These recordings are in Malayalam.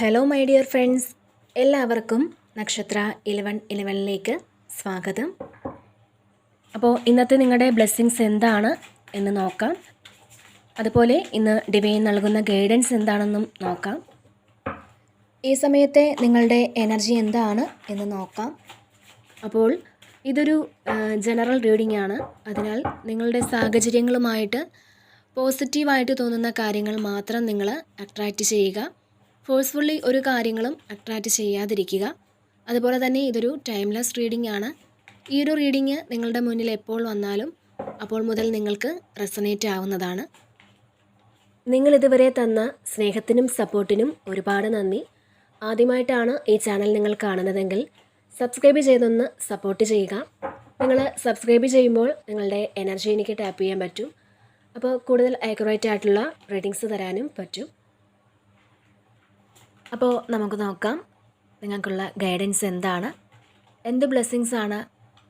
ഹലോ മൈ ഡിയർ ഫ്രണ്ട്സ്, എല്ലാവർക്കും നക്ഷത്ര 1111ലേക്ക് സ്വാഗതം. അപ്പോൾ ഇന്നത്തെ നിങ്ങളുടെ ബ്ലെസ്സിങ്സ് എന്താണ് എന്ന് നോക്കാം. അതുപോലെ ഇന്ന് ഡിവൈൻ നൽകുന്ന ഗൈഡൻസ് എന്താണെന്നും നോക്കാം. ഈ സമയത്തെ നിങ്ങളുടെ എനർജി എന്താണ് എന്ന് നോക്കാം. അപ്പോൾ ഇതൊരു ജനറൽ റീഡിംഗ് ആണ്. അതിനാൽ നിങ്ങളുടെ സാഹചര്യങ്ങളുമായിട്ട് പോസിറ്റീവായിട്ട് തോന്നുന്ന കാര്യങ്ങൾ മാത്രം നിങ്ങൾ അട്രാക്റ്റ് ചെയ്യുക. ഫോഴ്സ്ഫുള്ളി ഒരു കാര്യങ്ങളും അട്രാക്റ്റ് ചെയ്യാതിരിക്കുക. അതുപോലെ തന്നെ ഇതൊരു ടൈംലെസ് റീഡിംഗ് ആണ്. ഈ ഒരു റീഡിംഗ് നിങ്ങളുടെ മുന്നിൽ എപ്പോൾ വന്നാലും അപ്പോൾ മുതൽ നിങ്ങൾക്ക് റെസനേറ്റ് ആവുന്നതാണ്. നിങ്ങൾ ഇതുവരെ തന്ന സ്നേഹത്തിനും സപ്പോർട്ടിനും ഒരുപാട് നന്ദി. ആദ്യമായിട്ടാണ് ഈ ചാനൽ നിങ്ങൾ കാണുന്നതെങ്കിൽ സബ്സ്ക്രൈബ് ചെയ്തൊന്ന് സപ്പോർട്ട് ചെയ്യുക. നിങ്ങൾ സബ്സ്ക്രൈബ് ചെയ്യുമ്പോൾ നിങ്ങളുടെ എനർജി എനിക്ക് ടാപ്പ് ചെയ്യാൻ പറ്റും. അപ്പോൾ കൂടുതൽ ആക്യുറേറ്റ് ആയിട്ടുള്ള റീഡിങ്സ് തരാനും പറ്റും. അപ്പോൾ നമുക്ക് നോക്കാം നിങ്ങൾക്കുള്ള ഗൈഡൻസ് എന്താണ്, എന്ത് ബ്ലെസ്സിങ്സ് ആണ്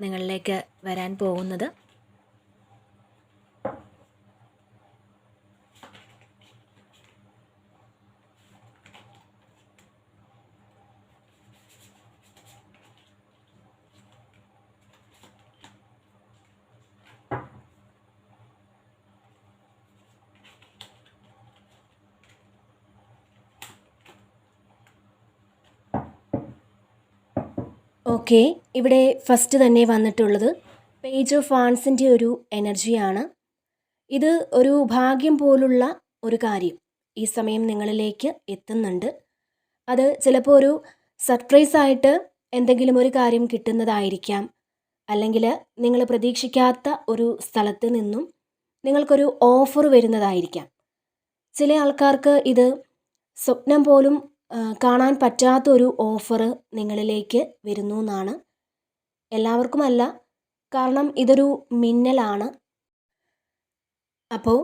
നിങ്ങളിലേക്ക് വരാൻ പോകുന്നത്. ഓക്കെ, ഇവിടെ ഫസ്റ്റ് തന്നെ വന്നിട്ടുള്ളത് പേജ് ഓഫ് വാൺസിൻ്റെ ഒരു എനർജിയാണ്. ഇത് ഒരു ഭാഗ്യം പോലുള്ള ഒരു കാര്യം ഈ സമയം നിങ്ങളിലേക്ക് എത്തുന്നുണ്ട്. അത് ചിലപ്പോൾ ഒരു സർപ്രൈസായിട്ട് എന്തെങ്കിലും ഒരു കാര്യം കിട്ടുന്നതായിരിക്കാം. അല്ലെങ്കിൽ നിങ്ങൾ പ്രതീക്ഷിക്കാത്ത ഒരു സ്ഥലത്ത് നിന്നും നിങ്ങൾക്കൊരു ഓഫർ വരുന്നതായിരിക്കാം. ചില ആൾക്കാർക്ക് ഇത് സ്വപ്നം പോലും കാണാൻ പറ്റാത്തൊരു ഓഫർ നിങ്ങളിലേക്ക് വരുന്നു എന്നാണ്. എല്ലാവർക്കുമല്ല, കാരണം ഇതൊരു മിന്നലാണ്. അപ്പോൾ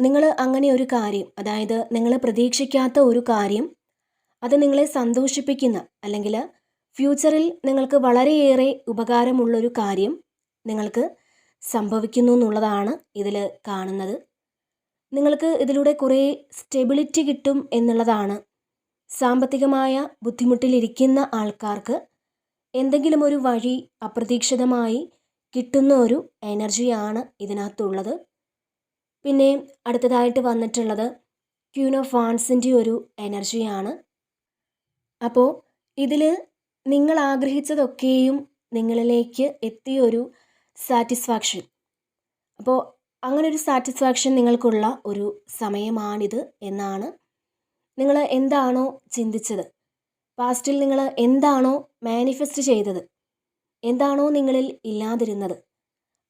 നിങ്ങൾ അങ്ങനെ ഒരു കാര്യം, അതായത് നിങ്ങൾ പ്രതീക്ഷിക്കാത്ത ഒരു കാര്യം, അത് നിങ്ങളെ സന്തോഷിപ്പിക്കുന്ന അല്ലെങ്കിൽ ഫ്യൂച്ചറിൽ നിങ്ങൾക്ക് വളരെയേറെ ഉപകാരമുള്ളൊരു കാര്യം നിങ്ങൾക്ക് സംഭവിക്കുന്നു എന്നുള്ളതാണ് ഇതിൽ കാണുന്നത്. നിങ്ങൾക്ക് ഇതിലൂടെ കുറേ സ്റ്റെബിലിറ്റി കിട്ടും എന്നുള്ളതാണ്. സാമ്പത്തികമായ ബുദ്ധിമുട്ടിലിരിക്കുന്ന ആൾക്കാർക്ക് എന്തെങ്കിലും ഒരു വഴി അപ്രതീക്ഷിതമായി കിട്ടുന്ന ഒരു എനർജിയാണ് ഇതിനകത്തുള്ളത്. പിന്നെ അടുത്തതായിട്ട് വന്നിട്ടുള്ളത് ക്വീൻ ഓഫ് വാൺസിൻ്റെ ഒരു എനർജിയാണ്. അപ്പോൾ ഇതിൽ നിങ്ങൾ ആഗ്രഹിച്ചതൊക്കെയും നിങ്ങളിലേക്ക് എത്തിയൊരു സാറ്റിസ്ഫാക്ഷൻ, അപ്പോൾ അങ്ങനെ ഒരു സാറ്റിസ്ഫാക്ഷൻ നിങ്ങൾക്കുള്ള ഒരു സമയമാണിത് എന്നാണ്. നിങ്ങൾ എന്താണോ ചിന്തിച്ചത്, പാസ്റ്റിൽ നിങ്ങൾ എന്താണോ മാനിഫെസ്റ്റ് ചെയ്തത്, എന്താണോ നിങ്ങളിൽ ഇല്ലാതിരുന്നത്,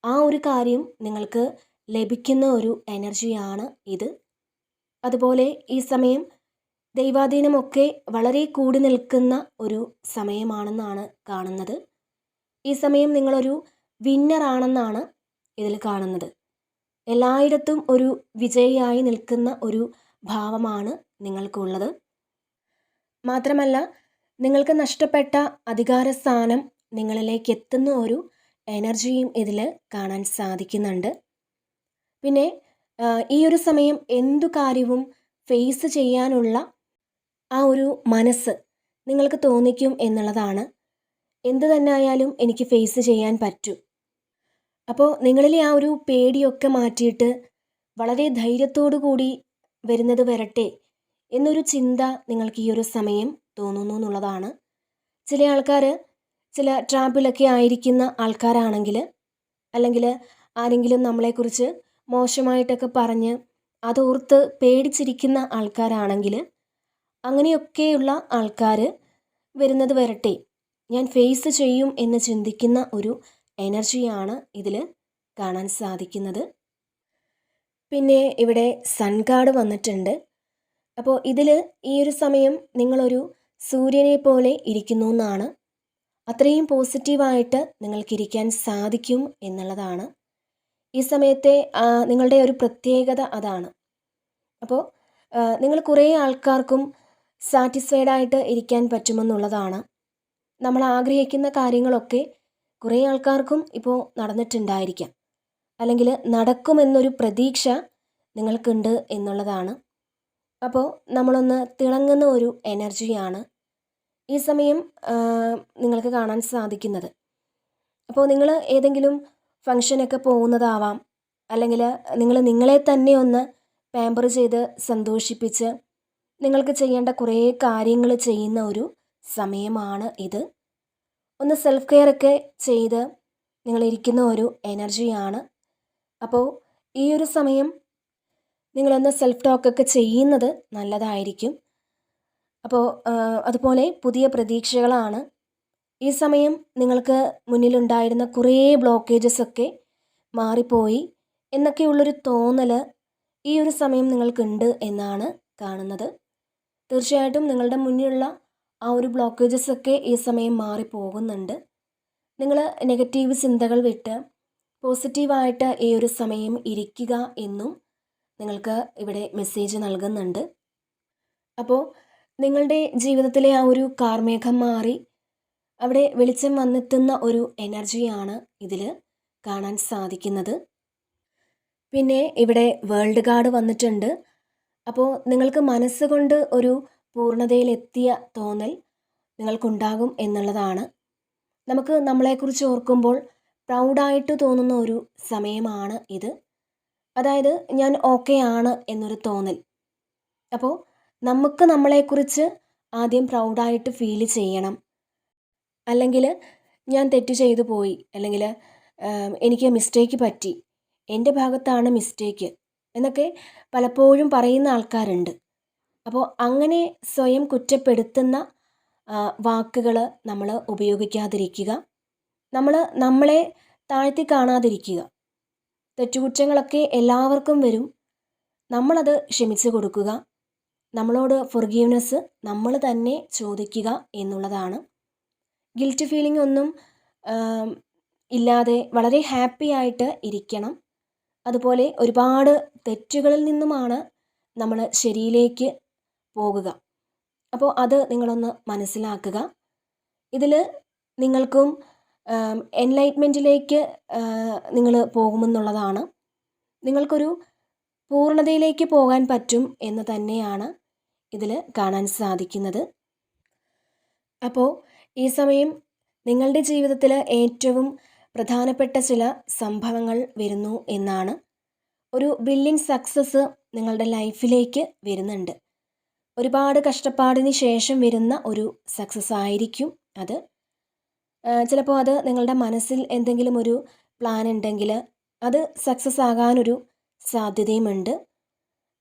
ആ ഒരു കാര്യം നിങ്ങൾക്ക് ലഭിക്കുന്ന ഒരു എനർജിയാണ് ഇത്. അതുപോലെ ഈ സമയം ദൈവാധീനമൊക്കെ വളരെ കൂടി നിൽക്കുന്ന ഒരു സമയമാണെന്നാണ് കാണുന്നത്. ഈ സമയം നിങ്ങളൊരു വിന്നറാണെന്നാണ് ഇതിൽ കാണുന്നത്. എല്ലായിടത്തും ഒരു വിജയിയായി നിൽക്കുന്ന ഒരു ഭാവമാണ് നിങ്ങൾക്കുള്ളത്. മാത്രമല്ല, നിങ്ങൾക്ക് നഷ്ടപ്പെട്ട അധികാരസ്ഥാനം നിങ്ങളിലേക്ക് എത്തുന്ന ഒരു എനർജിയും ഇതിൽ കാണാൻ സാധിക്കുന്നുണ്ട്. പിന്നെ ഈ ഒരു സമയം എന്തു കാര്യവും ഫേസ് ചെയ്യാനുള്ള ആ ഒരു മനസ്സ് നിങ്ങൾക്ക് തോന്നിക്കും എന്നുള്ളതാണ്. എന്തു തന്നെ ആയാലും എനിക്ക് ഫേസ് ചെയ്യാൻ പറ്റും. അപ്പോൾ നിങ്ങളിലെ ആ ഒരു പേടിയൊക്കെ മാറ്റിയിട്ട് വളരെ ധൈര്യത്തോടു കൂടി വരുന്നത് വരട്ടെ എന്നൊരു ചിന്ത നിങ്ങൾക്ക് ഈ ഒരു സമയം തോന്നുന്നു എന്നുള്ളതാണ്. ചില ആൾക്കാർ ചില ട്രാപ്പിലൊക്കെ ആയിരിക്കുന്ന ആൾക്കാരാണെങ്കിൽ, അല്ലെങ്കിൽ ആരെങ്കിലും നമ്മളെക്കുറിച്ച് മോശമായിട്ടൊക്കെ പറഞ്ഞ് അതോർത്ത് പേടിച്ചിരിക്കുന്ന ആൾക്കാരാണെങ്കിൽ, അങ്ങനെയൊക്കെയുള്ള ആൾക്കാർ വരുന്നത് വരട്ടെ, ഞാൻ ഫേസ് ചെയ്യും എന്ന് ചിന്തിക്കുന്ന ഒരു എനർജിയാണ് ഇതിൽ കാണാൻ സാധിക്കുന്നത്. പിന്നെ ഇവിടെ സൺ കാർഡ് വന്നിട്ടുണ്ട്. അപ്പോൾ ഇതിൽ ഈ ഒരു സമയം നിങ്ങളൊരു സൂര്യനെ പോലെ ഇരിക്കുന്നു എന്നാണ്. അത്രയും പോസിറ്റീവായിട്ട് നിങ്ങൾക്കിരിക്കാൻ സാധിക്കും എന്നുള്ളതാണ് ഈ സമയത്തെ നിങ്ങളുടെ ഒരു പ്രത്യേകത അതാണ്. അപ്പോൾ നിങ്ങൾ കുറേ ആൾക്കാർക്കും സാറ്റിസ്ഫൈഡായിട്ട് ഇരിക്കാൻ പറ്റുമെന്നുള്ളതാണ്. നമ്മൾ ആഗ്രഹിക്കുന്ന കാര്യങ്ങളൊക്കെ കുറേ ആൾക്കാർക്കും ഇപ്പോൾ നടന്നിട്ടുണ്ടായിരിക്കാം, അല്ലെങ്കിൽ നടക്കുമെന്നൊരു പ്രതീക്ഷ നിങ്ങൾക്കുണ്ട് എന്നുള്ളതാണ്. അപ്പോൾ നമ്മളൊന്ന് തിളങ്ങുന്ന ഒരു എനർജിയാണ് ഈ സമയം നിങ്ങൾക്ക് കാണാൻ സാധിക്കുന്നത്. അപ്പോൾ നിങ്ങൾ ഏതെങ്കിലും ഫങ്ഷനൊക്കെ പോകുന്നതാവാം, അല്ലെങ്കിൽ നിങ്ങൾ നിങ്ങളെ തന്നെ ഒന്ന് പാമ്പർ ചെയ്ത് സന്തോഷിപ്പിച്ച് നിങ്ങൾക്ക് ചെയ്യേണ്ട കുറേ കാര്യങ്ങൾ ചെയ്യുന്ന ഒരു സമയമാണ് ഇത്. ഒന്ന് സെൽഫ് കെയർ ഒക്കെ ചെയ്ത് നിങ്ങളിരിക്കുന്ന ഒരു എനർജിയാണ്. അപ്പോൾ ഈ ഒരു സമയം നിങ്ങളൊന്ന് സെൽഫ് ടോക്കൊക്കെ ചെയ്യുന്നത് നല്ലതായിരിക്കും. അപ്പോൾ അതുപോലെ പുതിയ പ്രതീക്ഷകളാണ്. ഈ സമയം നിങ്ങൾക്ക് മുന്നിലുണ്ടായിരുന്ന കുറേ ബ്ലോക്കേജസ് ഒക്കെ മാറിപ്പോയി എന്നൊക്കെയുള്ളൊരു തോന്നൽ ഈ ഒരു സമയം നിങ്ങൾക്കുണ്ട് എന്നാണ് കാണുന്നത്. തീർച്ചയായിട്ടും നിങ്ങളുടെ മുന്നിലുള്ള ആ ഒരു ബ്ലോക്കേജസ് ഒക്കെ ഈ സമയം മാറിപ്പോകുന്നുണ്ട്. നിങ്ങൾ നെഗറ്റീവ് ചിന്തകൾ വിട്ട് പോസിറ്റീവായിട്ട് ഈ ഒരു സമയം ഇരിക്കുക എന്നും നിങ്ങൾക്ക് ഇവിടെ മെസ്സേജ് നൽകുന്നുണ്ട്. അപ്പോൾ നിങ്ങളുടെ ജീവിതത്തിലെ ആ ഒരു കാർമേഘം മാറി അവിടെ വെളിച്ചം വന്നെത്തുന്ന ഒരു എനർജിയാണ് ഇതിൽ കാണാൻ സാധിക്കുന്നത്. പിന്നെ ഇവിടെ വേൾഡ് കാർഡ് വന്നിട്ടുണ്ട്. അപ്പോൾ നിങ്ങൾക്ക് മനസ്സുകൊണ്ട് ഒരു പൂർണ്ണതയിലെത്തിയ തോന്നൽ നിങ്ങൾക്കുണ്ടാകും എന്നുള്ളതാണ്. നമുക്ക് നമ്മളെക്കുറിച്ച് ഓർക്കുമ്പോൾ പ്രൗഡായിട്ട് തോന്നുന്ന ഒരു സമയമാണ് ഇത്. അതായത് ഞാൻ ഓക്കെ ആണ് എന്നൊരു തോന്നൽ. അപ്പോൾ നമുക്ക് നമ്മളെക്കുറിച്ച് ആദ്യം പ്രൗഡായിട്ട് ഫീൽ ചെയ്യണം. അല്ലെങ്കിൽ ഞാൻ തെറ്റ് ചെയ്തു പോയി, അല്ലെങ്കിൽ എനിക്ക് മിസ്റ്റേക്ക് പറ്റി, എൻ്റെ ഭാഗത്താണ് മിസ്റ്റേക്ക് എന്നൊക്കെ പലപ്പോഴും പറയുന്ന ആൾക്കാരുണ്ട്. അപ്പോൾ അങ്ങനെ സ്വയം കുറ്റപ്പെടുത്തുന്ന വാക്കുകൾ നമ്മൾ ഉപയോഗിക്കാതിരിക്കുക. നമ്മൾ നമ്മളെ താഴ്ത്തി കാണാതിരിക്കുക. തെറ്റുകുറ്റങ്ങളൊക്കെ എല്ലാവർക്കും വരും. നമ്മളത് ക്ഷമിച്ചു കൊടുക്കുക. നമ്മളോട് ഫൊർഗീവ്നെസ് നമ്മൾ തന്നെ ചോദിക്കുക എന്നുള്ളതാണ്. ഗിൽറ്റ് ഫീലിംഗ് ഒന്നും ഇല്ലാതെ വളരെ ഹാപ്പി ആയിട്ട് ഇരിക്കണം. അതുപോലെ ഒരുപാട് തെറ്റുകളിൽ നിന്നുമാണ് നമ്മൾ ശരിയിലേക്ക് പോകുക. അപ്പോൾ അത് നിങ്ങളൊന്ന് മനസ്സിലാക്കുക. ഇതിൽ നിങ്ങൾക്കും എൻലൈറ്റ്മെൻറ്റിലേക്ക് നിങ്ങൾ പോകുമെന്നുള്ളതാണ്. നിങ്ങൾക്കൊരു പൂർണ്ണതയിലേക്ക് പോകാൻ പറ്റും എന്ന് തന്നെയാണ് ഇതിൽ കാണാൻ സാധിക്കുന്നത്. അപ്പോൾ ഈ സമയം നിങ്ങളുടെ ജീവിതത്തിൽ ഏറ്റവും പ്രധാനപ്പെട്ട ചില സംഭവങ്ങൾ വരുന്നു എന്നാണ്. ഒരു ബില്യൺ സക്സസ് നിങ്ങളുടെ ലൈഫിലേക്ക് വരുന്നുണ്ട്. ഒരുപാട് കഷ്ടപ്പാടിന് ശേഷം വരുന്ന ഒരു സക്സസ് ആയിരിക്കും അത്. ചിലപ്പോൾ അത് നിങ്ങളുടെ മനസ്സിൽ എന്തെങ്കിലും ഒരു പ്ലാൻ ഉണ്ടെങ്കിൽ അത് സക്സസ് ആകാനൊരു സാധ്യതയുമുണ്ട്.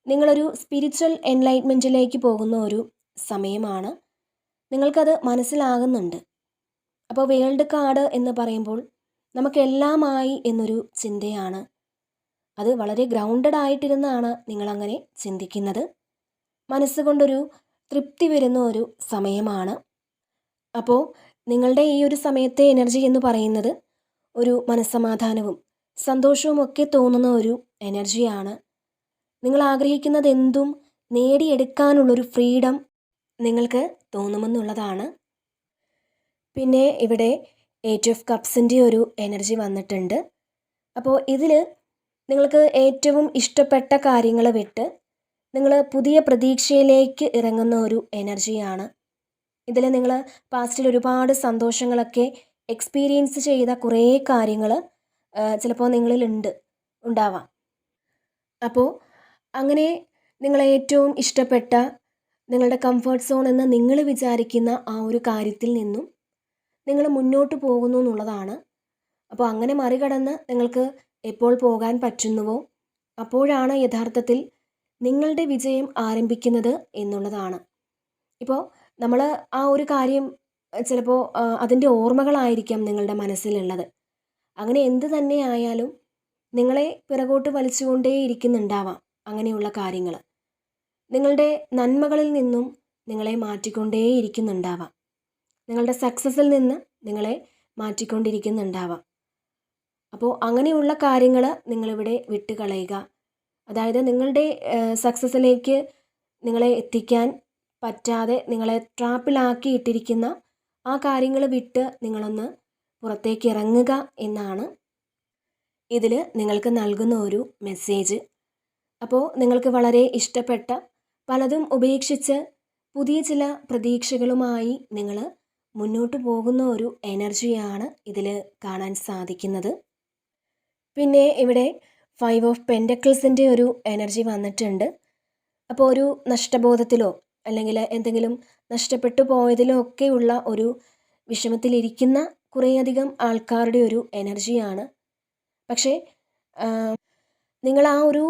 നിങ്ങളൊരു സ്പിരിച്വൽ എൻലൈറ്റ്മെൻറ്റിലേക്ക് പോകുന്ന ഒരു സമയമാണ്. നിങ്ങൾക്കത് മനസ്സിലാകുന്നുണ്ട്. അപ്പോൾ വേൾഡ് കാർഡ് എന്ന് പറയുമ്പോൾ നമുക്കെല്ലാമായി എന്നൊരു ചിന്തയാണ്. അത് വളരെ ഗ്രൗണ്ടഡ് ആയിട്ടിരുന്നാണ് നിങ്ങളങ്ങനെ ചിന്തിക്കുന്നത്. മനസ്സുകൊണ്ടൊരു തൃപ്തി വരുന്ന ഒരു സമയമാണ്. അപ്പോൾ നിങ്ങളുടെ ഈ ഒരു സമയത്തെ എനർജി എന്ന് പറയുന്നത് ഒരു മനസ്സമാധാനവും സന്തോഷവും ഒക്കെ തോന്നുന്ന ഒരു എനർജിയാണ്. നിങ്ങൾ ആഗ്രഹിക്കുന്നത് എന്തും നേടിയെടുക്കാനുള്ളൊരു ഫ്രീഡം നിങ്ങൾക്ക് തോന്നുമെന്നുള്ളതാണ്. പിന്നെ ഇവിടെ 8 ഓഫ് കപ്സിൻ്റെ ഒരു എനർജി വന്നിട്ടുണ്ട്. അപ്പോൾ ഇതിൽ നിങ്ങൾക്ക് ഏറ്റവും ഇഷ്ടപ്പെട്ട കാര്യങ്ങൾ വിട്ട് നിങ്ങൾ പുതിയ പ്രതീക്ഷയിലേക്ക് ഇറങ്ങുന്ന ഒരു എനർജിയാണ്. ഇതിൽ നിങ്ങൾ പാസ്റ്റിൽ ഒരുപാട് സന്തോഷങ്ങളൊക്കെ എക്സ്പീരിയൻസ് ചെയ്ത കുറേ കാര്യങ്ങൾ ചിലപ്പോൾ നിങ്ങളിൽ ഉണ്ടാവാം. അപ്പോൾ അങ്ങനെ നിങ്ങൾ ഏറ്റവും ഇഷ്ടപ്പെട്ട നിങ്ങളുടെ കംഫർട്ട് സോൺ എന്ന് നിങ്ങൾ വിചാരിക്കുന്ന ആ ഒരു കാര്യത്തിൽ നിന്നും നിങ്ങൾ മുന്നോട്ട് പോകുന്നു എന്നുള്ളതാണ്. അപ്പോൾ അങ്ങനെ മറികടന്ന് നിങ്ങൾക്ക് എപ്പോൾ പോകാൻ പറ്റുന്നുവോ അപ്പോഴാണ് യഥാർത്ഥത്തിൽ നിങ്ങളുടെ വിജയം ആരംഭിക്കുന്നത് എന്നുള്ളതാണ്. ഇപ്പോൾ നമ്മൾ ആ ഒരു കാര്യം ചിലപ്പോൾ അതിൻ്റെ ഓർമ്മകളായിരിക്കാം നിങ്ങളുടെ മനസ്സിലുള്ളത്. അങ്ങനെ എന്ത് തന്നെ ആയാലും നിങ്ങളെ പിറകോട്ട് വലിച്ചുകൊണ്ടേയിരിക്കുന്നുണ്ടാവാം അങ്ങനെയുള്ള കാര്യങ്ങൾ. നിങ്ങളുടെ നന്മകളിൽ നിന്നും നിങ്ങളെ മാറ്റിക്കൊണ്ടേയിരിക്കുന്നുണ്ടാവാം. നിങ്ങളുടെ സക്സസ്സിൽ നിന്ന് നിങ്ങളെ മാറ്റിക്കൊണ്ടിരിക്കുന്നുണ്ടാവാം. അപ്പോൾ അങ്ങനെയുള്ള കാര്യങ്ങൾ നിങ്ങളിവിടെ വിട്ടുകളയുക. അതായത് നിങ്ങളുടെ സക്സസ്സിലേക്ക് നിങ്ങളെ എത്തിക്കാൻ പറ്റാതെ നിങ്ങളെ ട്രാപ്പിലാക്കി ഇട്ടിരിക്കുന്ന ആ കാര്യങ്ങൾ വിട്ട് നിങ്ങളൊന്ന് പുറത്തേക്ക് ഇറങ്ങുക എന്നാണ് ഇതിൽ നിങ്ങൾക്ക് നൽകുന്ന ഒരു മെസ്സേജ്. അപ്പോൾ നിങ്ങൾക്ക് വളരെ ഇഷ്ടപ്പെട്ട പലതും ഉപേക്ഷിച്ച് പുതിയ ചില പ്രതീക്ഷകളുമായി നിങ്ങൾ മുന്നോട്ട് പോകുന്ന ഒരു എനർജിയാണ് ഇതിൽ കാണാൻ സാധിക്കുന്നത്. പിന്നെ ഇവിടെ 5 ഓഫ് പെൻറ്റക്കിൾസിൻ്റെ ഒരു എനർജി വന്നിട്ടുണ്ട്. അപ്പോൾ ഒരു നഷ്ടബോധത്തിലോ അല്ലെങ്കിൽ എന്തെങ്കിലും നഷ്ടപ്പെട്ടു പോയതിലോ ഒക്കെയുള്ള ഒരു വിഷമത്തിലിരിക്കുന്ന കുറേയധികം ആൾക്കാരുടെ ഒരു എനർജിയാണ്. പക്ഷേ നിങ്ങൾ ആ ഒരു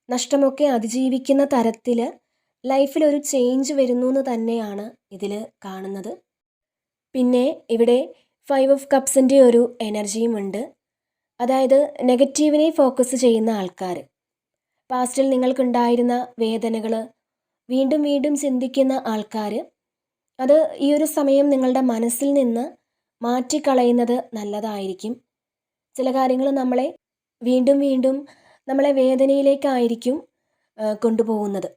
നഷ്ടമൊക്കെ അതിജീവിക്കുന്ന തരത്തിൽ ലൈഫിലൊരു ചേഞ്ച് വരുന്നു എന്ന് തന്നെയാണ് ഇതിൽ കാണുന്നത്. പിന്നെ ഇവിടെ 5 ഓഫ് കപ്സിൻ്റെ ഒരു എനർജിയും ഉണ്ട്. അതായത് നെഗറ്റീവിനെ ഫോക്കസ് ചെയ്യുന്ന ആൾക്കാർ, പാസ്റ്റിൽ നിങ്ങൾക്കുണ്ടായിരുന്ന വേദനകൾ വീണ്ടും വീണ്ടും ചിന്തിക്കുന്ന ആൾക്കാർ, അത് ഈ ഒരു സമയം നിങ്ങളുടെ മനസ്സിൽ നിന്ന് മാറ്റിക്കളയുന്നത് നല്ലതായിരിക്കും. ചില കാര്യങ്ങൾ വീണ്ടും വീണ്ടും നമ്മളെ വേദനയിലേക്കായിരിക്കും കൊണ്ടുപോകുന്നത്.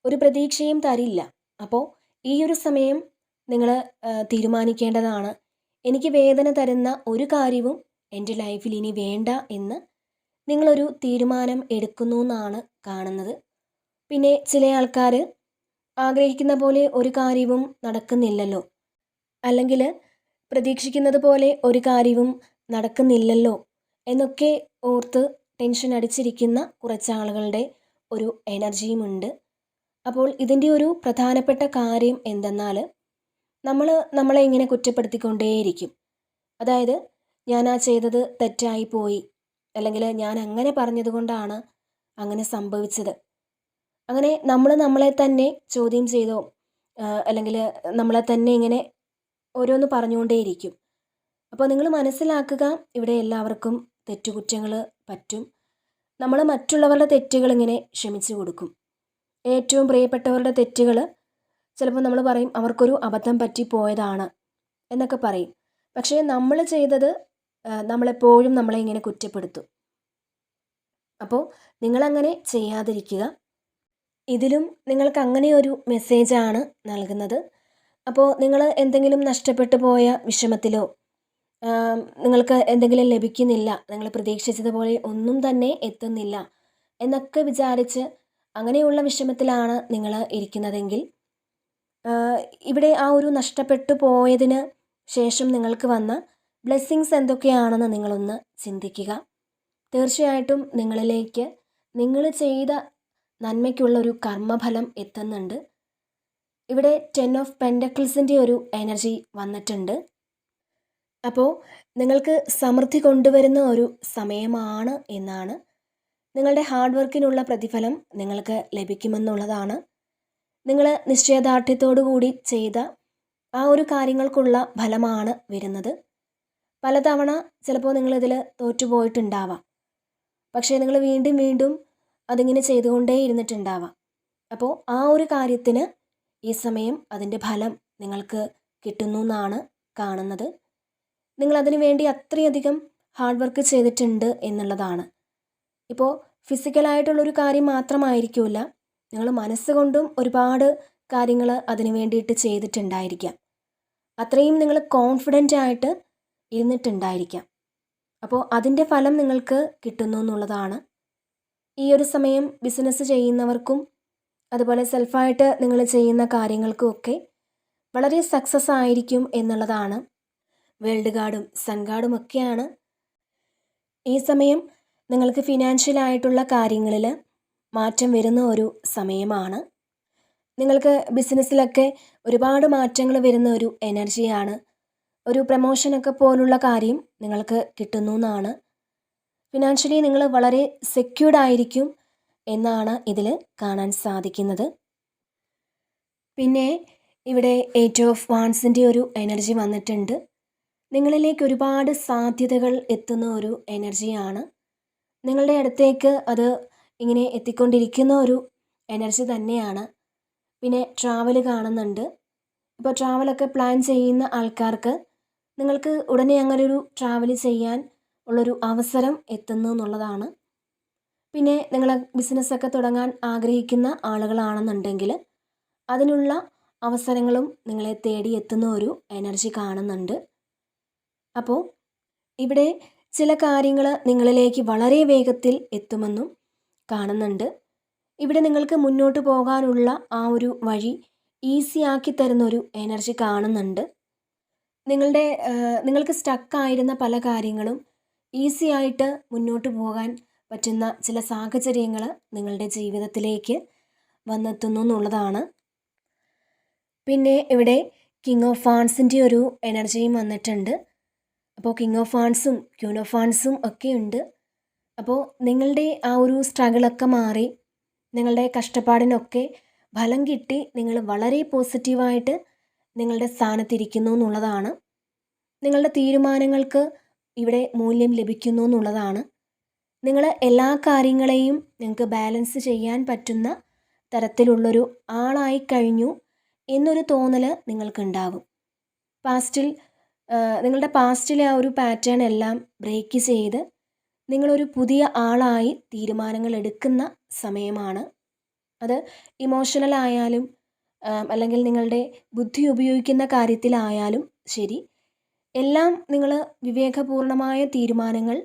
ഒരു പ്രതീക്ഷയും തരില്ല. അപ്പോൾ ഈ ഒരു സമയം നിങ്ങൾ തീരുമാനിക്കേണ്ടതാണ്, എനിക്ക് വേദന തരുന്ന ഒരു കാര്യവും എൻ്റെ ലൈഫിൽ ഇനി വേണ്ട എന്ന് നിങ്ങളൊരു തീരുമാനം എടുക്കുന്നു എന്നാണ് കാണുന്നത്. പിന്നെ ചില ആൾക്കാർ ആഗ്രഹിക്കുന്ന പോലെ ഒരു കാര്യവും നടക്കുന്നില്ലല്ലോ, അല്ലെങ്കിൽ പ്രതീക്ഷിക്കുന്നത് പോലെ ഒരു കാര്യവും നടക്കുന്നില്ലല്ലോ എന്നൊക്കെ ഓർത്ത് ടെൻഷൻ അടിച്ചിരിക്കുന്ന കുറച്ച് ആളുകളുടെ ഒരു എനർജിയുമുണ്ട്. അപ്പോൾ ഇതിൻ്റെ ഒരു പ്രധാനപ്പെട്ട കാര്യം എന്തെന്നാൽ നമ്മളെ ഇങ്ങനെ കുറ്റപ്പെടുത്തിക്കൊണ്ടേയിരിക്കും. അതായത് ഞാൻ ആ ചെയ്തത് തെറ്റായി പോയി, അല്ലെങ്കിൽ ഞാൻ അങ്ങനെ പറഞ്ഞതുകൊണ്ടാണ് അങ്ങനെ സംഭവിച്ചത്. അങ്ങനെ നമ്മളെ തന്നെ ചോദ്യം ചെയ്തോ അല്ലെങ്കിൽ നമ്മളെ തന്നെ ഇങ്ങനെ ഓരോന്ന് പറഞ്ഞുകൊണ്ടേയിരിക്കും. അപ്പോൾ നിങ്ങൾ മനസ്സിലാക്കുക, ഇവിടെ എല്ലാവർക്കും തെറ്റുകുറ്റങ്ങൾ പറ്റും. നമ്മൾ മറ്റുള്ളവരുടെ തെറ്റുകൾ ഇങ്ങനെ ക്ഷമിച്ചു കൊടുക്കും. ഏറ്റവും പ്രിയപ്പെട്ടവരുടെ തെറ്റുകൾ ചിലപ്പോൾ നമ്മൾ പറയും അവർക്കൊരു അബദ്ധം പറ്റിപ്പോയതാണ് എന്നൊക്കെ പറയും. പക്ഷേ നമ്മൾ ചെയ്തത് നമ്മളെപ്പോഴും നമ്മളെ ഇങ്ങനെ കുറ്റപ്പെടുത്തും. അപ്പോൾ നിങ്ങളങ്ങനെ ചെയ്യാതിരിക്കുക. ഇതിലും നിങ്ങൾക്ക് അങ്ങനെ ഒരു മെസ്സേജാണ് നൽകുന്നത്. അപ്പോൾ നിങ്ങൾ എന്തെങ്കിലും നഷ്ടപ്പെട്ടു പോയ വിഷമത്തിലോ നിങ്ങൾക്ക് എന്തെങ്കിലും ലഭിക്കുന്നില്ല, നിങ്ങൾ പ്രതീക്ഷിച്ചതുപോലെ ഒന്നും തന്നെ എത്തുന്നില്ല എന്നൊക്കെ വിചാരിച്ച് അങ്ങനെയുള്ള വിഷമത്തിലാണ് നിങ്ങൾ ഇരിക്കുന്നതെങ്കിൽ ഇവിടെ ആ ഒരു നഷ്ടപ്പെട്ടു പോയതിന് ശേഷം നിങ്ങൾക്ക് വന്ന ബ്ലെസ്സിങ്സ് എന്തൊക്കെയാണെന്ന് നിങ്ങളൊന്ന് ചിന്തിക്കുക. തീർച്ചയായിട്ടും നിങ്ങളിലേക്ക് നിങ്ങൾ ചെയ്ത നന്മയ്ക്കുള്ളൊരു കർമ്മഫലം എത്തുന്നുണ്ട്. ഇവിടെ 10 ഓഫ് പെൻറ്റക്കിൾസിൻ്റെ ഒരു എനർജി വന്നിട്ടുണ്ട്. അപ്പോൾ നിങ്ങൾക്ക് സമൃദ്ധി കൊണ്ടുവരുന്ന ഒരു സമയമാണ് എന്നാണ്. നിങ്ങളുടെ ഹാർഡ് വർക്കിനുള്ള പ്രതിഫലം നിങ്ങൾക്ക് ലഭിക്കുമെന്നുള്ളതാണ്. നിങ്ങൾ നിശ്ചയദാർഢ്യത്തോടു കൂടി ചെയ്ത ആ ഒരു കാര്യങ്ങൾക്കുള്ള ഫലമാണ് വരുന്നത്. പലതവണ ചിലപ്പോൾ നിങ്ങളിതിൽ തോറ്റുപോയിട്ടുണ്ടാവാം, പക്ഷേ നിങ്ങൾ വീണ്ടും വീണ്ടും അതിങ്ങനെ ചെയ്തുകൊണ്ടേ ഇരുന്നിട്ടുണ്ടാവാം. അപ്പോൾ ആ ഒരു കാര്യത്തിന് ഈ സമയം അതിൻ്റെ ഫലം നിങ്ങൾക്ക് കിട്ടുന്നു എന്നാണ് കാണുന്നത്. നിങ്ങളതിനു വേണ്ടി അത്രയധികം ഹാർഡ് വർക്ക് ചെയ്തിട്ടുണ്ട് എന്നുള്ളതാണ്. ഇപ്പോൾ ഫിസിക്കലായിട്ടുള്ളൊരു കാര്യം മാത്രമായിരിക്കില്ല, നിങ്ങൾ മനസ്സുകൊണ്ടും ഒരുപാട് കാര്യങ്ങൾ അതിനു വേണ്ടിയിട്ട് ചെയ്തിട്ടുണ്ടായിരിക്കാം. അത്രയും നിങ്ങൾ കോൺഫിഡൻ്റ് ആയിട്ട് ഇരുന്നിട്ടുണ്ടായിരിക്കാം. അപ്പോൾ അതിൻ്റെ ഫലം നിങ്ങൾക്ക് കിട്ടുന്നു എന്നുള്ളതാണ്. ഈ ഒരു സമയം ബിസിനസ് ചെയ്യുന്നവർക്കും അതുപോലെ സെൽഫായിട്ട് നിങ്ങൾ ചെയ്യുന്ന കാര്യങ്ങൾക്കും ഒക്കെ വളരെ സക്സസ് ആയിരിക്കും എന്നുള്ളതാണ്. വേൾഡ് കാർഡും സൺ കാർഡും ഒക്കെയാണ്. ഈ സമയം നിങ്ങൾക്ക് ഫിനാൻഷ്യലായിട്ടുള്ള കാര്യങ്ങളിൽ മാറ്റം വരുന്ന ഒരു സമയമാണ്. നിങ്ങൾക്ക് ബിസിനസ്സിലൊക്കെ ഒരുപാട് മാറ്റങ്ങൾ വരുന്ന ഒരു എനർജിയാണ്. ഒരു പ്രമോഷനൊക്കെ പോലുള്ള കാര്യം നിങ്ങൾക്ക് കിട്ടുന്നു എന്നാണ്. ഫിനാൻഷ്യലി നിങ്ങൾ വളരെ സെക്യൂർഡ് ആയിരിക്കും എന്നാണ് ഇതിൽ കാണാൻ സാധിക്കുന്നത്. പിന്നെ ഇവിടെ 8 ഓഫ് വാൻസിൻ്റെ ഒരു എനർജി വന്നിട്ടുണ്ട്. നിങ്ങളിലേക്ക് ഒരുപാട് സാധ്യതകൾ എത്തുന്ന ഒരു എനർജിയാണ്. നിങ്ങളുടെ അടുത്തേക്ക് അത് ഇങ്ങനെ എത്തിക്കൊണ്ടിരിക്കുന്ന ഒരു എനർജി തന്നെയാണ്. പിന്നെ ട്രാവൽ കാണുന്നുണ്ട്. ഇപ്പോൾ ട്രാവലൊക്കെ പ്ലാൻ ചെയ്യുന്ന ആൾക്കാർക്ക് നിങ്ങൾക്ക് ഉടനെ അങ്ങനെ ഒരു ട്രാവൽ ചെയ്യാൻ ഉള്ളൊരു അവസരം എത്തുന്നു എന്നുള്ളതാണ്. പിന്നെ നിങ്ങൾ ബിസിനസ്സൊക്കെ തുടങ്ങാൻ ആഗ്രഹിക്കുന്ന ആളുകളാണെന്നുണ്ടെങ്കിൽ അതിനുള്ള അവസരങ്ങളും നിങ്ങളെ തേടി എത്തുന്ന ഒരു എനർജി കാണുന്നുണ്ട്. അപ്പോൾ ഇവിടെ ചില കാര്യങ്ങൾ നിങ്ങളിലേക്ക് വളരെ വേഗത്തിൽ എത്തുമെന്നും കാണുന്നുണ്ട്. ഇവിടെ നിങ്ങൾക്ക് മുന്നോട്ട് പോകാനുള്ള ആ ഒരു വഴി ഈസി ആക്കി തരുന്നൊരു എനർജി കാണുന്നുണ്ട്. നിങ്ങൾക്ക് സ്റ്റക്കായിരുന്ന പല കാര്യങ്ങളും ഈസി ആയിട്ട് മുന്നോട്ട് പോകാൻ പറ്റുന്ന ചില സാഹചര്യങ്ങൾ നിങ്ങളുടെ ജീവിതത്തിലേക്ക് വന്നെത്തുന്നു എന്നുള്ളതാണ്. പിന്നെ ഇവിടെ കിങ് ഓഫ് ഫാൻസിൻ്റെ ഒരു എനർജിയും വന്നിട്ടുണ്ട്. അപ്പോൾ കിങ് ഓഫ് ഫാൻസും ക്യൂൻ ഓഫ് ഫാൻസും ഒക്കെ ഉണ്ട്. അപ്പോൾ നിങ്ങളുടെ ആ ഒരു സ്ട്രഗിളൊക്കെ മാറി നിങ്ങളുടെ കഷ്ടപ്പാടിനൊക്കെ ഫലം കിട്ടി നിങ്ങൾ വളരെ പോസിറ്റീവായിട്ട് നിങ്ങളുടെ സ്ഥാനത്തിരിക്കുന്നു എന്നുള്ളതാണ്. നിങ്ങളുടെ തീരുമാനങ്ങൾക്ക് ഇവിടെ മൂല്യം ലഭിക്കുന്നു എന്നുള്ളതാണ്. നിങ്ങൾ എല്ലാ കാര്യങ്ങളെയും നിങ്ങൾക്ക് ബാലൻസ് ചെയ്യാൻ പറ്റുന്ന തരത്തിലുള്ളൊരു ആളായി കഴിഞ്ഞു എന്നൊരു തോന്നൽ നിങ്ങൾക്കുണ്ടാവും. നിങ്ങളുടെ പാസ്റ്റിലെ ആ ഒരു പാറ്റേൺ എല്ലാം ബ്രേക്ക് ചെയ്ത് നിങ്ങളൊരു പുതിയ ആളായി തീരുമാനങ്ങൾ എടുക്കുന്ന സമയമാണ്. അത് ഇമോഷണൽ ആയാലും അല്ലെങ്കിൽ നിങ്ങളുടെ ബുദ്ധി ഉപയോഗിക്കുന്ന കാര്യത്തിലായാലും ശരി, എല്ലാം നിങ്ങൾ വിവേകപൂർണമായ തീരുമാനങ്ങൾ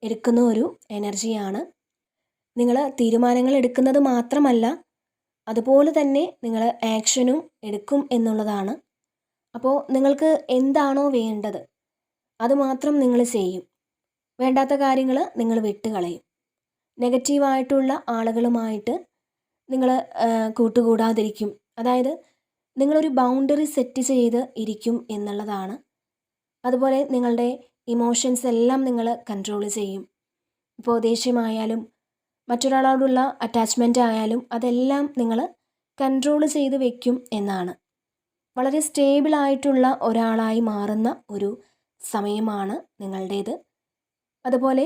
എടുക്കുന്ന ഒരു എനർജിയാണ്. നിങ്ങൾ തീരുമാനങ്ങൾ എടുക്കുന്നത് മാത്രമല്ല, അതുപോലെ തന്നെ നിങ്ങൾ ആക്ഷനും എടുക്കും എന്നുള്ളതാണ്. അപ്പോൾ നിങ്ങൾക്ക് എന്താണോ വേണ്ടത് അത് മാത്രം നിങ്ങൾ ചെയ്യും. വേണ്ടാത്ത കാര്യങ്ങൾ നിങ്ങൾ വിട്ടുകളയും. നെഗറ്റീവായിട്ടുള്ള ആളുകളുമായിട്ട് നിങ്ങൾ കൂട്ടുകൂടാതിരിക്കും. അതായത് നിങ്ങളൊരു ബൗണ്ടറി സെറ്റ് ചെയ്ത് ഇരിക്കും എന്നുള്ളതാണ്. അതുപോലെ നിങ്ങളുടെ ഇമോഷൻസ് എല്ലാം നിങ്ങൾ കൺട്രോൾ ചെയ്യും. ഇപ്പോൾ ദേഷ്യമായാലും മറ്റൊരാളോടുള്ള അറ്റാച്ച്മെൻ്റ് ആയാലും അതെല്ലാം നിങ്ങൾ കൺട്രോൾ ചെയ്ത് വയ്ക്കും എന്നാണ്. വളരെ സ്റ്റേബിളായിട്ടുള്ള ഒരാളായി മാറുന്ന ഒരു സമയമാണ് നിങ്ങളുടേത്. അതുപോലെ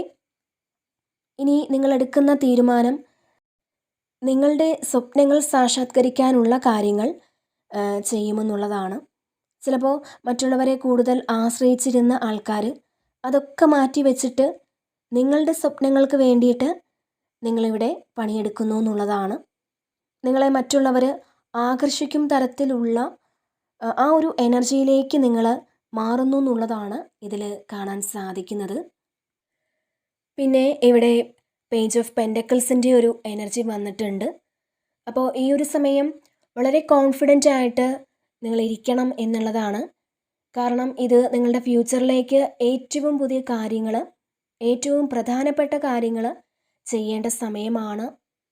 ഇനി നിങ്ങളെടുക്കുന്ന തീരുമാനം നിങ്ങളുടെ സ്വപ്നങ്ങൾ സാക്ഷാത്കരിക്കാനുള്ള കാര്യങ്ങൾ ചെയ്യുമെന്നുള്ളതാണ്. ചിലപ്പോൾ മറ്റുള്ളവരെ കൂടുതൽ ആശ്രയിച്ചിരുന്ന ആൾക്കാർ അതൊക്കെ മാറ്റി വെച്ചിട്ട് നിങ്ങളുടെ സ്വപ്നങ്ങൾക്ക് വേണ്ടിയിട്ട് നിങ്ങളിവിടെ പണിയെടുക്കുന്നു എന്നുള്ളതാണ്. നിങ്ങളെ മറ്റുള്ളവർ ആകർഷിക്കും തരത്തിലുള്ള ആ ഒരു എനർജിയിലേക്ക് നിങ്ങൾ മാറുന്നു എന്നുള്ളതാണ് ഇതിൽ കാണാൻ സാധിക്കുന്നത്. പിന്നെ ഇവിടെ പേജ് ഓഫ് പെൻഡക്കിൾസിൻ്റെ ഒരു എനർജി വന്നിട്ടുണ്ട്. അപ്പോൾ ഈ ഒരു സമയം വളരെ കോൺഫിഡൻ്റ് ആയിട്ട് നിങ്ങൾ ഇരിക്കണം എന്നുള്ളതാണ്. കാരണം ഇത് നിങ്ങളുടെ ഫ്യൂച്ചറിലേക്ക് ഏറ്റവും പുതിയ കാര്യങ്ങൾ, ഏറ്റവും പ്രധാനപ്പെട്ട കാര്യങ്ങൾ ചെയ്യേണ്ട സമയമാണ്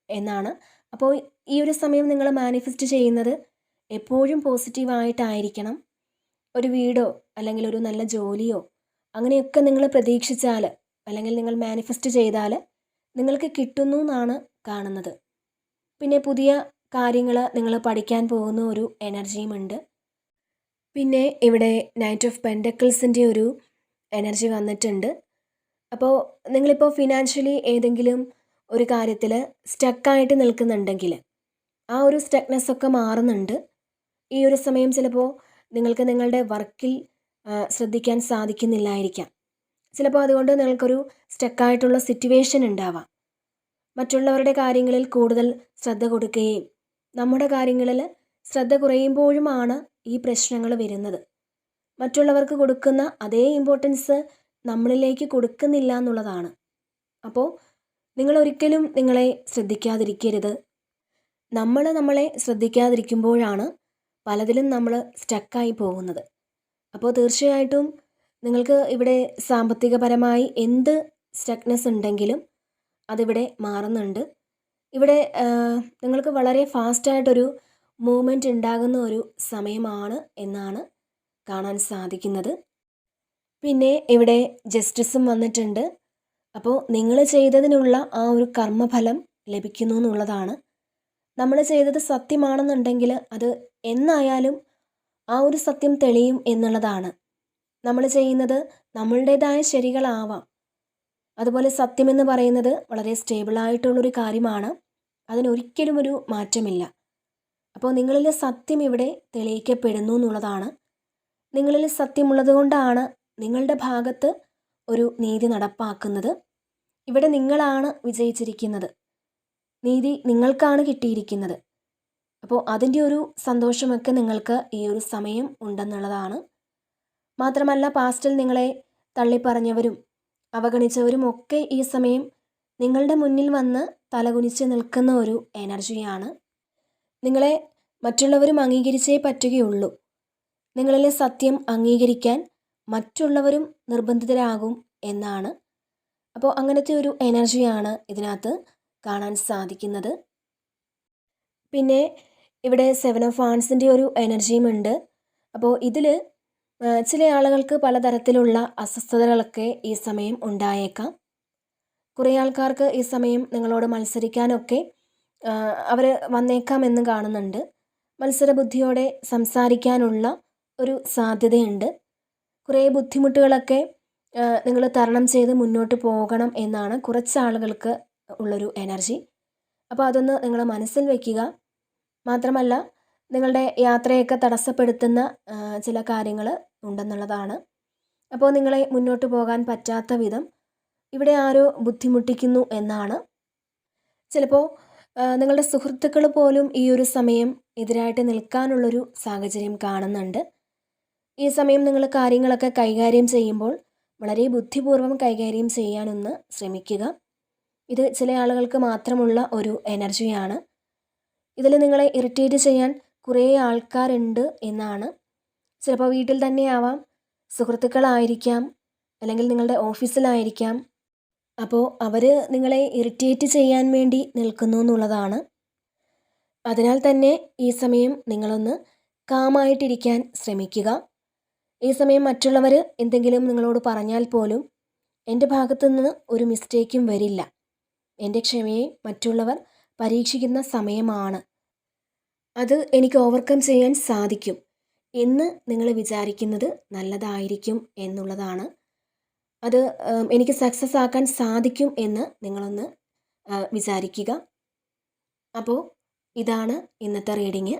എന്നാണ്. അപ്പോൾ ഈ ഒരു സമയം നിങ്ങൾ മാനിഫെസ്റ്റ് ചെയ്യുന്നത് എപ്പോഴും പോസിറ്റീവായിട്ടായിരിക്കണം. ഒരു വീടോ അല്ലെങ്കിൽ ഒരു നല്ല ജോലിയോ അങ്ങനെയൊക്കെ നിങ്ങൾ പ്രതീക്ഷിച്ചാൽ അല്ലെങ്കിൽ നിങ്ങൾ മാനിഫെസ്റ്റ് ചെയ്താൽ നിങ്ങൾക്ക് കിട്ടുന്നു എന്നാണ് കാണുന്നത്. പിന്നെ പുതിയ കാര്യങ്ങൾ നിങ്ങൾ പഠിക്കാൻ പോകുന്ന ഒരു എനർജിയുമുണ്ട്. പിന്നെ ഇവിടെ നൈറ്റ് ഓഫ് പെൻഡക്കിൾസിൻ്റെ ഒരു എനർജി വന്നിട്ടുണ്ട്. അപ്പോൾ നിങ്ങളിപ്പോൾ ഫിനാൻഷ്യലി ഏതെങ്കിലും ഒരു കാര്യത്തിൽ സ്റ്റക്കായിട്ട് നിൽക്കുന്നുണ്ടെങ്കിൽ ആ ഒരു സ്റ്റക്നെസ് ഒക്കെ മാറുന്നുണ്ട്. ഈ ഒരു സമയം ചിലപ്പോൾ നിങ്ങൾക്ക് നിങ്ങളുടെ വർക്കിൽ ശ്രദ്ധിക്കാൻ സാധിക്കുന്നില്ലായിരിക്കാം. ചിലപ്പോൾ അതുകൊണ്ട് നിങ്ങൾക്കൊരു സ്റ്റക്കായിട്ടുള്ള സിറ്റുവേഷൻ ഉണ്ടാവാം. മറ്റുള്ളവരുടെ കാര്യങ്ങളിൽ കൂടുതൽ ശ്രദ്ധ കൊടുക്കുകയും നമ്മുടെ കാര്യങ്ങളിൽ ശ്രദ്ധ കുറയുമ്പോഴുമാണ് ഈ പ്രശ്നങ്ങൾ വരുന്നത്. മറ്റുള്ളവർക്ക് കൊടുക്കുന്ന അതേ ഇമ്പോർട്ടൻസ് നമ്മളിലേക്ക് കൊടുക്കുന്നില്ല എന്നുള്ളതാണ്. അപ്പോൾ നിങ്ങൾ ഒരിക്കലും നിങ്ങളെ ശ്രദ്ധിക്കാതിരിക്കരുത്. നമ്മളെ ശ്രദ്ധിക്കാതിരിക്കുമ്പോഴാണ് പലതിലും നമ്മൾ സ്റ്റക്കായി പോകുന്നത്. അപ്പോൾ തീർച്ചയായിട്ടും നിങ്ങൾക്ക് ഇവിടെ സാമ്പത്തികപരമായി എന്ത് സ്റ്റക്നെസ് ഉണ്ടെങ്കിലും അതിവിടെ മാറുന്നുണ്ട്. ഇവിടെ നിങ്ങൾക്ക് വളരെ ഫാസ്റ്റായിട്ടൊരു മൂവ്മെൻറ്റ് ഉണ്ടാകുന്ന ഒരു സമയമാണ് എന്നാണ് കാണാൻ സാധിക്കുന്നത്. പിന്നെ ഇവിടെ ജസ്റ്റിസും വന്നിട്ടുണ്ട്. അപ്പോൾ നിങ്ങൾ ചെയ്തതിനുള്ള ആ ഒരു കർമ്മഫലം ലഭിക്കുന്നു എന്നുള്ളതാണ്. നമ്മൾ ചെയ്തത് സത്യമാണെന്നുണ്ടെങ്കിൽ അത് എന്നായാലും ആ ഒരു സത്യം തെളിയും എന്നുള്ളതാണ്. നമ്മൾ ചെയ്യുന്നത് നമ്മളുടേതായ ശരികളാവാം. അതുപോലെ സത്യമെന്ന് പറയുന്നത് വളരെ സ്റ്റേബിളായിട്ടുള്ളൊരു കാര്യമാണ്. അതിനൊരിക്കലും ഒരു മാറ്റമില്ല. അപ്പോൾ നിങ്ങളിൽ സത്യം ഇവിടെ തെളിയിക്കപ്പെടുന്നു എന്നുള്ളതാണ്. നിങ്ങളിൽ സത്യമുള്ളത് കൊണ്ടാണ് നിങ്ങളുടെ ഭാഗത്ത് ഒരു നീതി നടപ്പാക്കുന്നത്. ഇവിടെ നിങ്ങളാണ് വിജയിച്ചിരിക്കുന്നത്. നീതി നിങ്ങൾക്കാണ് കിട്ടിയിരിക്കുന്നത്. അപ്പോൾ അതിൻ്റെ ഒരു സന്തോഷമൊക്കെ നിങ്ങൾക്ക് ഈ ഒരു സമയം ഉണ്ടെന്നുള്ളതാണ്. മാത്രമല്ല പാസ്റ്റിൽ നിങ്ങളെ തള്ളിപ്പറഞ്ഞവരും അവഗണിച്ചവരും ഒക്കെ ഈ സമയം നിങ്ങളുടെ മുന്നിൽ വന്ന് തലകുനിച്ച് നിൽക്കുന്ന ഒരു എനർജിയാണ്. നിങ്ങളെ മറ്റുള്ളവരും അംഗീകരിച്ചേ പറ്റുകയുള്ളൂ. നിങ്ങളിലെ സത്യം അംഗീകരിക്കാൻ മറ്റുള്ളവരും നിർബന്ധിതരാകും എന്നാണ്. അപ്പോൾ അങ്ങനത്തെ ഒരു എനർജിയാണ് ഇതിനകത്ത് കാണാൻ സാധിക്കുന്നത്. പിന്നെ ഇവിടെ 7 ഓഫ് വാൻസിൻ്റെ ഒരു എനർജിയും ഉണ്ട്. അപ്പോൾ ഇതിൽ ചില ആളുകൾക്ക് പലതരത്തിലുള്ള അസ്വസ്ഥതകളൊക്കെ ഈ സമയം ഉണ്ടായേക്കാം. കുറേ ആൾക്കാർക്ക് ഈ സമയം നിങ്ങളോട് മത്സരിക്കാനൊക്കെ അവർ വന്നേക്കാമെന്ന് കാണുന്നുണ്ട്. മത്സരബുദ്ധിയോടെ സംസാരിക്കാനുള്ള ഒരു സാധ്യതയുണ്ട്. കുറേ ബുദ്ധിമുട്ടുകളൊക്കെ നിങ്ങൾ തരണം ചെയ്ത് മുന്നോട്ട് പോകണം എന്നാണ് കുറച്ച് ആളുകൾക്ക് ഉള്ളൊരു എനർജി. അപ്പോൾ അതൊന്ന് നിങ്ങൾ മനസ്സിൽ വയ്ക്കുക. മാത്രമല്ല നിങ്ങളുടെ യാത്രയൊക്കെ തടസ്സപ്പെടുത്തുന്ന ചില കാര്യങ്ങൾ ഉണ്ടെന്നുള്ളതാണ്. അപ്പോൾ നിങ്ങളെ മുന്നോട്ട് പോകാൻ പറ്റാത്ത വിധം ഇവിടെ ആരോ ബുദ്ധിമുട്ടിക്കുന്നു എന്നാണ്. ചിലപ്പോൾ നിങ്ങളുടെ സുഹൃത്തുക്കൾ പോലും ഈ ഒരു സമയം എതിരായിട്ട് നിൽക്കാനുള്ളൊരു സാഹചര്യം കാണുന്നുണ്ട്. ഈ സമയം നിങ്ങൾ കാര്യങ്ങളൊക്കെ കൈകാര്യം ചെയ്യുമ്പോൾ വളരെ ബുദ്ധിപൂർവ്വം കൈകാര്യം ചെയ്യാനൊന്ന് ശ്രമിക്കുക. ഇത് ചില ആളുകൾക്ക് മാത്രമുള്ള ഒരു എനർജിയാണ്. ഇതിൽ നിങ്ങളെ ഇറിറ്റേറ്റ് ചെയ്യാൻ കുറേ ആൾക്കാരുണ്ട് എന്നാണ്. ചിലപ്പോൾ വീട്ടിൽ തന്നെ ആവാം, സുഹൃത്തുക്കളായിരിക്കാം, അല്ലെങ്കിൽ നിങ്ങളുടെ ഓഫീസിലായിരിക്കാം. അപ്പോൾ അവർ നിങ്ങളെ ഇറിറ്റേറ്റ് ചെയ്യാൻ വേണ്ടി നിൽക്കുന്നു എന്നുള്ളതാണ്. അതിനാൽ തന്നെ ഈ സമയം നിങ്ങളൊന്ന് കാമായിട്ടിരിക്കാൻ ശ്രമിക്കുക. ഈ സമയം മറ്റുള്ളവർ എന്തെങ്കിലും നിങ്ങളോട് പറഞ്ഞാൽ പോലും എൻ്റെ ഭാഗത്തു നിന്ന് ഒരു മിസ്റ്റേക്കും വരില്ല. എൻ്റെ ക്ഷമയെ മറ്റുള്ളവർ പരീക്ഷിക്കുന്ന സമയമാണ്. അത് എനിക്ക് ഓവർകം ചെയ്യാൻ സാധിക്കും എന്ന് നിങ്ങൾ വിചാരിക്കുന്നത് നല്ലതായിരിക്കും എന്നുള്ളതാണ്. അത് എനിക്ക് സക്സസ് ആക്കാൻ സാധിക്കും എന്ന് നിങ്ങളൊന്ന് വിചാരിക്കുക. അപ്പോൾ ഇതാണ് ഇന്നത്തെ റീഡിങ്.